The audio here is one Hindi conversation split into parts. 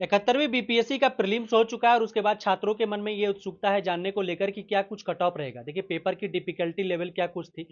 71वीं बीपीएससी का प्रीलिम्स हो चुका है और उसके बाद छात्रों के मन में ये उत्सुकता है जानने को लेकर कि क्या कुछ कट ऑफ रहेगा। देखिए पेपर की डिफिकल्टी लेवल क्या कुछ थी,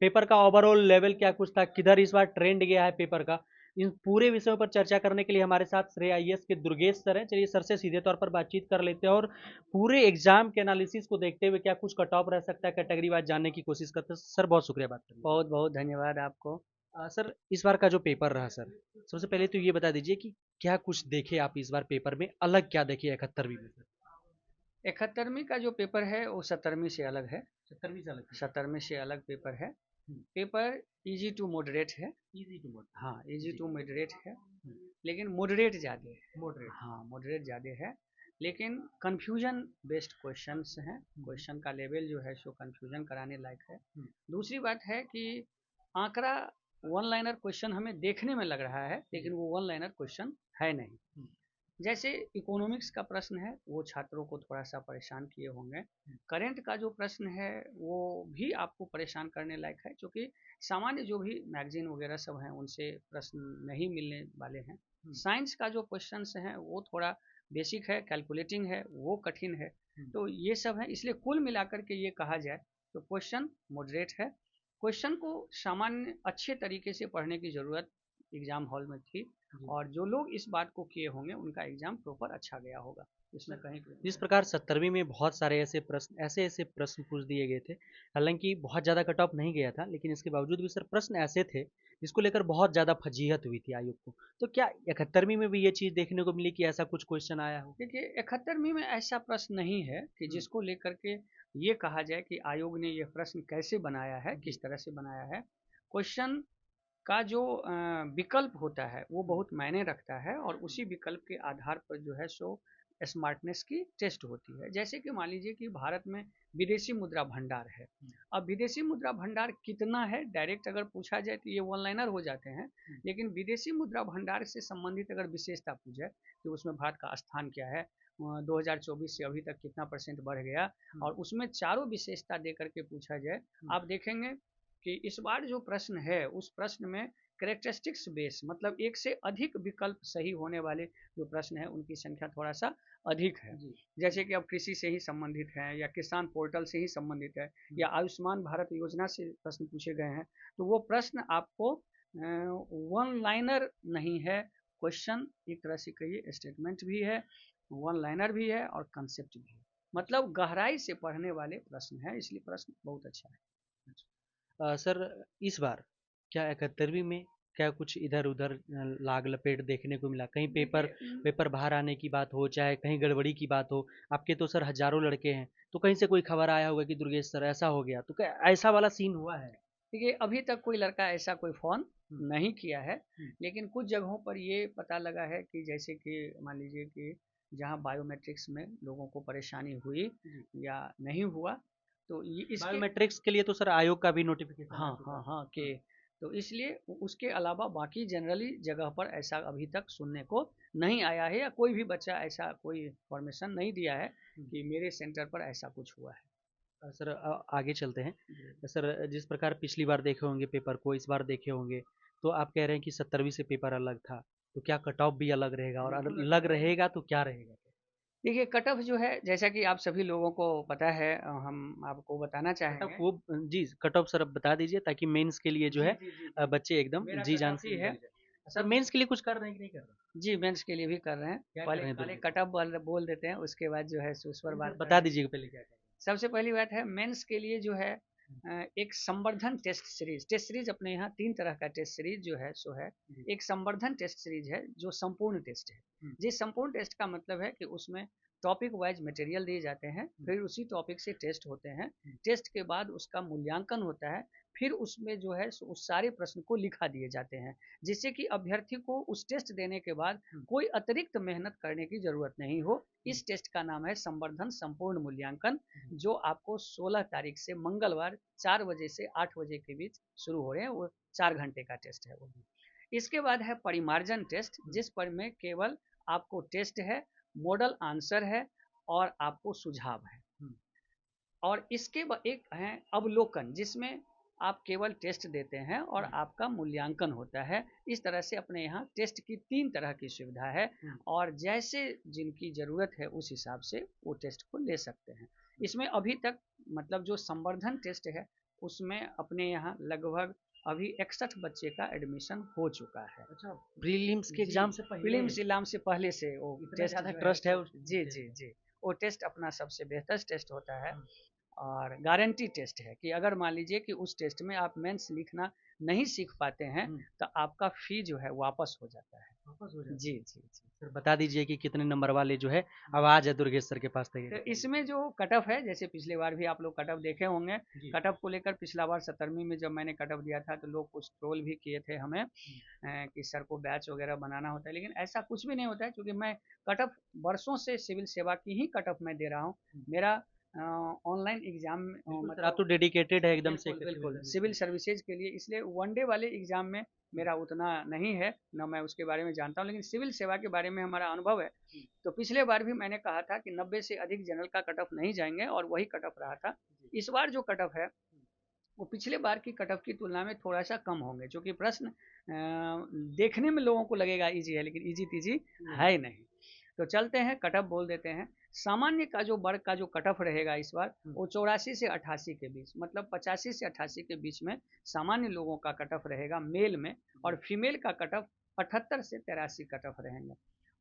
पेपर का ओवरऑल लेवल क्या कुछ था, किधर इस बार ट्रेंड गया है पेपर का। इन पूरे विषयों पर चर्चा करने के लिए हमारे साथ श्रेय आईएएस के दुर्गेश सर हैं। चलिए सर से सीधे तौर पर बातचीत कर लेते हैं और पूरे एग्जाम के एनालिसिस को देखते हुए क्या कुछ कट ऑफ रह सकता है कैटेगरी वाइज जानने की कोशिश करते हैं। सर बहुत शुक्रिया बात करने बहुत बहुत धन्यवाद आपको। सर इस बार का जो पेपर रहा सर, सबसे पहले तो ये बता दीजिए कि क्या कुछ देखे आप इस बार पेपर में, अलग क्या देखे 71वीं में सर? 71वीं का जो पेपर है वो 70वीं से अलग है। 70वीं से अलग थी। 70वीं से अलग पेपर है। Hmm, paper easy to moderate है। Easy to mode. हाँ, इजी जी। टू मॉडरेट है। हम्म, लेकिन मॉडरेट ज़्यादा है। मॉडरेट। हाँ, मॉडरेट ज़्यादा है। लेकिन कन्फ्यूजन बेस्ड क्वेश्चंस हैं। हम्म, क्वेश्चन का लेवल जो है सो कन्फ्यूजन कराने लायक है। हम्म, दूसरी बात है कि आंकड़ा वन लाइनर क्वेश्चन हमें देखने में लग रहा है, लेकिन जी। वो वन लाइनर क्वेश्चन है नहीं। हम्म, जैसे इकोनॉमिक्स का प्रश्न है वो छात्रों को थोड़ा सा परेशान किए होंगे। हम्म, करंट का जो प्रश्न है वो भी आपको परेशान करने लायक है, क्योंकि सामान्य जो भी मैगजीन वगैरह सब हैं उनसे प्रश्न नहीं मिलने वाले हैं। हम्म, साइंस का जो क्वेश्चंस हैं वो थोड़ा बेसिक है, कैलकुलेटिंग है, वो कठिन है। हम्म, तो ये सब है, इसलिए कुल मिलाकर के ये कहा जाए तो क्वेश्चन मॉडरेट है। क्वेश्चन को सामान्य अच्छे तरीके से पढ़ने की ज़रूरत एग्ज़ाम हॉल में थी। जी। और जो लोग इस बात को किए होंगे उनका एग्ज़ाम प्रॉपर अच्छा गया होगा, इसमें सर कहीं जिस प्रकार 70वीं में बहुत सारे ऐसे ऐसे प्रश्न पूछ दिए गए थे, हालांकि बहुत ज़्यादा कट ऑफ नहीं गया था, लेकिन इसके बावजूद भी सर प्रश्न ऐसे थे जिसको लेकर बहुत ज़्यादा फजीहत हुई थी आयोग को। तो क्या 71वीं में भी ये चीज़ देखने को मिली कि ऐसा कुछ क्वेश्चन आया हो? देखिए 71वीं में ऐसा प्रश्न नहीं है कि हम्म, जिसको लेकर के ये कहा जाए कि आयोग ने ये प्रश्न कैसे बनाया है, जी। किस तरह से बनाया है। क्वेश्चन का जो विकल्प होता है वो हम्म, बहुत मायने रखता है, और हम्म, उसी विकल्प के आधार पर जो है सो स्मार्टनेस की टेस्ट होती है। जैसे कि मान लीजिए कि भारत में विदेशी मुद्रा भंडार है। हम्म, अब विदेशी मुद्रा भंडार कितना है डायरेक्ट अगर पूछा जाए तो ये वन लाइनर हो जाते हैं। हम्म, लेकिन विदेशी मुद्रा भंडार से संबंधित अगर विशेषता पूछे कि उसमें भारत का स्थान क्या है, 2024 से अभी तक कितना परसेंट बढ़ गया, हम्म, और उसमें चारों विशेषता दे करके पूछा जाए। हम्म, आप देखेंगे कि इस बार जो प्रश्न है उस प्रश्न में करेक्टरिस्टिक्स बेस मतलब एक से अधिक विकल्प सही होने वाले जो प्रश्न है उनकी संख्या थोड़ा सा अधिक है। जी। जैसे कि अब कृषि से ही संबंधित है, या किसान पोर्टल से ही संबंधित है, हम्म, या आयुष्मान भारत योजना से प्रश्न पूछे गए हैं। तो वो प्रश्न आपको वन लाइनर नहीं है। क्वेश्चन एक तरह से कहिए स्टेटमेंट भी है, वन लाइनर भी है, और कंसेप्ट भी है। मतलब गहराई से पढ़ने वाले प्रश्न है, इसलिए प्रश्न बहुत अच्छा है। सर इस बार क्या 71वीं में क्या कुछ इधर उधर लाग लपेट देखने को मिला? कहीं पेपर देखिए पेपर बाहर आने की बात हो, चाहे कहीं गड़बड़ी की बात हो। आपके तो सर हजारों लड़के हैं, तो कहीं से कोई खबर आया होगा कि दुर्गेश सर ऐसा हो गया, तो क्या ऐसा वाला सीन हुआ है? देखिए अभी तक कोई लड़का ऐसा कोई फ़ोन हम्म, नहीं किया है। हम्म, लेकिन कुछ जगहों पर ये पता लगा है कि जैसे कि मान लीजिए कि जहाँ बायोमेट्रिक्स में लोगों को परेशानी हुई जी। या नहीं हुआ, तो ये इसके बायोमेट्रिक्स के लिए तो सर आयोग का भी नोटिफिकेशन आ हाँ चुका हाँ है। हाँ हाँ, के तो इसलिए उसके अलावा बाकी जनरली जगह पर ऐसा अभी तक सुनने को नहीं आया है, या कोई भी बच्चा ऐसा कोई इन्फॉर्मेशन नहीं दिया है हम्म। कि मेरे सेंटर पर ऐसा कुछ हुआ है। सर आगे चलते हैं। जी। सर जिस प्रकार पिछली बार देखे होंगे पेपर को, इस बार देखे होंगे, तो आप कह रहे हैं कि 70वीं से पेपर अलग था, तो क्या कट ऑफ भी अलग रहेगा, और बिल्कुल अलग रहेगा तो क्या रहेगा? देखिए कट ऑफ जो है जैसा कि आप सभी लोगों को पता है, हम आपको बताना कट ऑफ चाहेंगे। वो जी, कट ऑफ सर अब बता दीजिए ताकि मेंस के लिए जो जी है जी जी जी बच्चे एकदम मेरा जी कट जान ऑफ से ही है। निकल जाए। सर सब मेंस के लिए कुछ कर रहे हैं कि नहीं कर रहे हैं? जी मेंस के लिए भी कर रहे हैं। क्या कर पहले रहे हैं पहले दुर्गेश सर? कट ऑफ बोल देते हैं, उसके बाद जो है उस पर नहीं सर बात बता करेंगे। दीजिए पहले क्या कर सबसे पहली बात है मेंस के लिए जो है रहे एक संवर्धन टेस्ट सीरीज अपने यहाँ तीन तरह का टेस्ट सीरीज जो है सो है। हैं। जी। एक संवर्धन टेस्ट सीरीज है जो संपूर्ण टेस्ट है। हम्म, जिस संपूर्ण टेस्ट का मतलब है कि उसमें टॉपिक वाइज मटेरियल दिए जाते हैं, हम्म, फिर उसी टॉपिक से टेस्ट होते हैं। हम्म, टेस्ट के बाद उसका मूल्यांकन होता है, फिर उसमें जो है सो उस सारे प्रश्न को लिखा दिए जाते हैं, जिससे कि अभ्यर्थी को उस टेस्ट देने के बाद हम्म, कोई अतिरिक्त मेहनत करने की जरूरत नहीं हो। हम्म, इस टेस्ट का नाम है संवर्धन संपूर्ण मूल्यांकन, जी। जो आपको 16 तारीख से मंगलवार 4 बजे से 8 बजे के बीच शुरू हो रहे हैं। वो 4 घंटे का टेस्ट है वो। इसके बाद है परिमार्जन टेस्ट, हम्म, जिस पर में केवल आपको टेस्ट है, मॉडल आंसर है, और आपको सुझाव है। हम्म, और इसके बाद एक है अवलोकन, जिसमें आप केवल टेस्ट देते हैं और आपका मूल्यांकन होता है। इस तरह से अपने यहाँ टेस्ट की 3 तरह की सुविधा है और जैसे जिनकी ज़रूरत है उस हिसाब से वो टेस्ट को ले सकते हैं। इसमें अभी तक मतलब जो संवर्धन टेस्ट है उसमें अपने यहाँ लगभग अभी 61 बच्चे का एडमिशन हो चुका है। अच्छा, प्रीलिम्स के एग्जाम से पहले? प्रीलिम्स एग्जाम से पहले से वो टेस्ट ज़्यादा ट्रस्ट है जी जी जी, वो टेस्ट अपना सबसे बेहतर टेस्ट होता है और गारंटी टेस्ट है कि अगर मान लीजिए कि उस टेस्ट में आप मेंस लिखना नहीं सीख पाते हैं तो आपका फी जो है वापस हो जाता है। जी जी जी। सर बता दीजिए कि कितने नंबर वाले जो है अब आ जाए दुर्गेश सर के पास तो तैयारी? इसमें जो कट ऑफ है, जैसे पिछले बार भी आप लोग कट ऑफ देखे होंगे, कट ऑफ को लेकर पिछला बार 17वीं में जब मैंने कट ऑफ दिया था तो लोग कुछ ट्रोल भी किए थे हमें कि सर को बैच वगैरह बनाना होता है, लेकिन ऐसा कुछ भी नहीं होता है क्योंकि मैं कट ऑफ वर्षों से सिविल सेवा की ही कट ऑफ मैं दे रहा हूँ। मेरा ऑनलाइन एग्जाम सर आप तो डेडिकेटेड है एकदम से बिल्कुल सिविल सर्विसेज के लिए, इसलिए वनडे वाले एग्जाम में मेरा उतना नहीं है, न मैं उसके बारे में जानता हूँ, लेकिन सिविल सेवा के बारे में हमारा अनुभव है। तो पिछले बार भी मैंने कहा था कि 90 से अधिक जनरल का कट ऑफ नहीं जाएंगे और वही कट ऑफ रहा था। इस बार जो कट ऑफ है वो पिछले बार की कट ऑफ की तुलना में थोड़ा सा कम होंगे, क्योंकि प्रश्न देखने में लोगों को लगेगा इजी है लेकिन इजी तीजी है नहीं। तो चलते हैं कट ऑफ बोल देते हैं। सामान्य का जो वर्ग का जो कट ऑफ रहेगा इस बार वो 84 से 88 के बीच, मतलब 85 से 88 के बीच में सामान्य लोगों का कट ऑफ रहेगा मेल में, और फीमेल का कट ऑफ 78 से 83 कट ऑफ रहेंगे।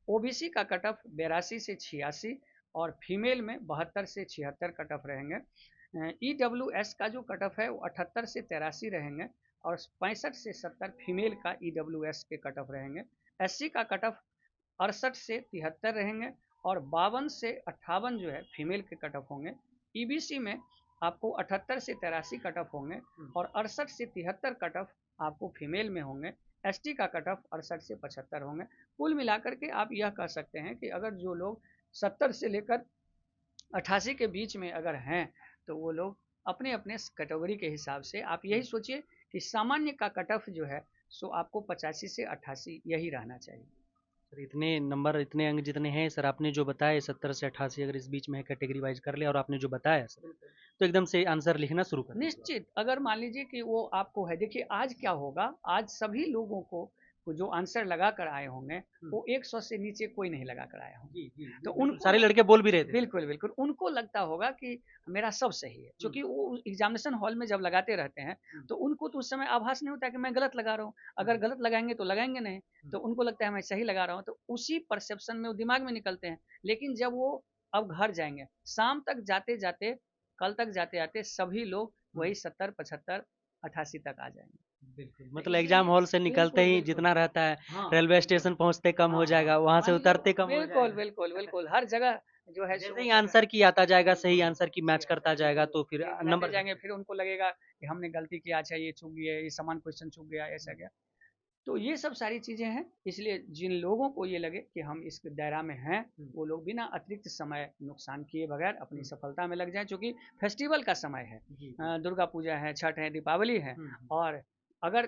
ओबीसी का कट ऑफ 82 से 86 और फीमेल में 72 से 76 कट ऑफ रहेंगे। ईडब्ल्यूएस का जो कट ऑफ है वो 78 से 83 रहेंगे और 65 से 70 फीमेल का ईडब्ल्यूएस के कट ऑफ रहेंगे। एससी का कट ऑफ 68 से 73 रहेंगे और 52 से 58 जो है फीमेल के कट ऑफ होंगे। ईबीसी में आपको 78 से 83 कट ऑफ होंगे और 68 से 73 कट ऑफ आपको फीमेल में होंगे। एसटी का कट ऑफ 68 से 75 होंगे। कुल मिलाकर के आप यह कह सकते हैं कि अगर जो लोग 70 से लेकर 88 के बीच में अगर हैं तो वो लोग अपने अपने कैटेगरी के हिसाब से, आप यही सोचिए कि सामान्य का कट ऑफ जो है सो आपको 85 से 88 यही रहना चाहिए। सर इतने नंबर इतने अंक जितने हैं सर आपने जो बताया 70 से 88 अगर इस बीच में है कैटेगरी वाइज कर लिया और आपने जो बताया सर तो एकदम से आंसर लिखना शुरू कर निश्चित। अगर मान लीजिए कि वो आपको है, देखिए आज क्या होगा, आज सभी लोगों को जो आंसर लगा कर आए होंगे वो 100 से नीचे कोई नहीं लगा कर आए होंगे, तो उन सारे लड़के बोल भी रहे थे। बिल्कुल बिल्कुल उनको लगता होगा कि मेरा सब सही है, क्योंकि वो एग्जामिनेशन हॉल में जब लगाते रहते हैं तो उनको तो उस समय आभास नहीं होता कि मैं गलत लगा रहा हूँ। अगर गलत लगाएंगे तो लगाएंगे नहीं, तो उनको लगता है मैं सही लगा रहा हूँ, तो उसी परसेप्शन में वो दिमाग में निकलते हैं। लेकिन जब वो अब घर जाएंगे, शाम तक जाते जाते, कल तक जाते जाते सभी लोग वही 70 75 88 तक आ जाएंगे। बिल्कुल, मतलब एग्जाम हॉल से निकलते ही जितना रहता है रेलवे स्टेशन पहुंचते कम हो जाएगा, वहां से उतरते कम हो जाएगा। बिल्कुल बिल्कुल बिल्कुल हर जगह जो है जैसे ही आंसर की आता जाएगा सही आंसर की मैच करता जाएगा तो फिर नंबर जाएंगे, फिर उनको लगेगा कि हमने गलती किया, अच्छा ये चूक गया, ये समान क्वेश्चन चूक गया, ऐसा गया। तो ये सब सारी चीजें हैं, इसलिए जिन लोगों को ये लगे कि हम इस दायरा में हैं वो लोग बिना अतिरिक्त समय नुकसान किए बगैर अपनी सफलता में लग जाएं, क्योंकि फेस्टिवल का समय है, दुर्गा पूजा है, छठ है, दीपावली है, और अगर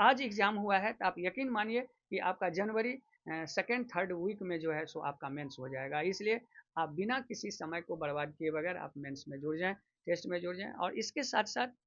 आज एग्जाम हुआ है तो आप यकीन मानिए कि आपका जनवरी सेकेंड थर्ड वीक में जो है सो आपका मेंस हो जाएगा। इसलिए आप बिना किसी समय को बर्बाद किए बगैर आप मेंस में जुड़ जाएं, टेस्ट में जुड़ जाएं। और इसके साथ साथ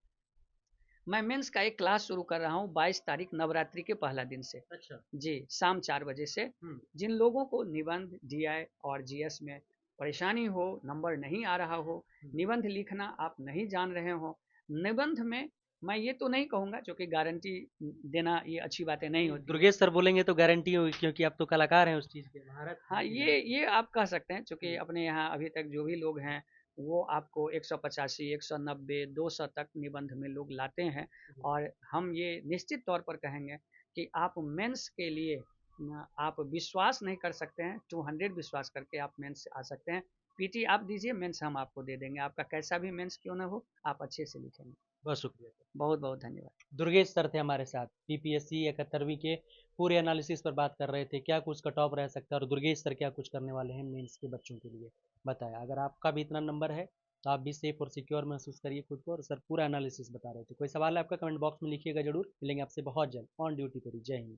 मैं मेंस का एक क्लास शुरू कर रहा हूँ 22 तारीख नवरात्रि के पहला दिन से। अच्छा जी, शाम 4 बजे से। जिन लोगों को निबंध डीआई और जीएस में परेशानी हो, नंबर नहीं आ रहा हो, निबंध लिखना आप नहीं जान रहे हो, निबंध में मैं ये तो नहीं कहूँगा क्योंकि गारंटी देना ये अच्छी बातें नहीं होती। दुर्गेश सर बोलेंगे तो गारंटी होगी क्योंकि आप तो कलाकार हैं उस चीज़ के, महारत। हाँ, ये आप कह सकते हैं, क्योंकि अपने यहाँ अभी तक जो भी लोग हैं वो आपको 185 190 200 तक निबंध में लोग लाते हैं, और हम ये निश्चित तौर पर कहेंगे कि आप मेंस के लिए आप विश्वास नहीं कर सकते हैं, 200 विश्वास करके आप मेंस आ सकते हैं। पीटी आप दीजिए, मेंस हम आपको दे देंगे, आपका कैसा भी मेंस क्यों ना हो आप अच्छे से लिखेंगे। बहुत शुक्रिया सर, बहुत बहुत धन्यवाद। दुर्गेश सर थे हमारे साथ, पीपीएससी 71वीं के पूरे एनालिसिस पर बात कर रहे थे, क्या कुछ कट ऑफ रह सकता है और दुर्गेश सर क्या कुछ करने वाले हैं मेंस के बच्चों के लिए बताया। अगर आपका भी इतना नंबर है तो आप भी सेफ और सिक्योर महसूस करिए खुद को, और सर पूरा एनालिसिस बता रहे थे। कोई सवाल है आपका कमेंट बॉक्स में लिखिएगा, जरूर मिलेंगे आपसे बहुत जल्द ऑन ड्यूटी पर। जय हिंद।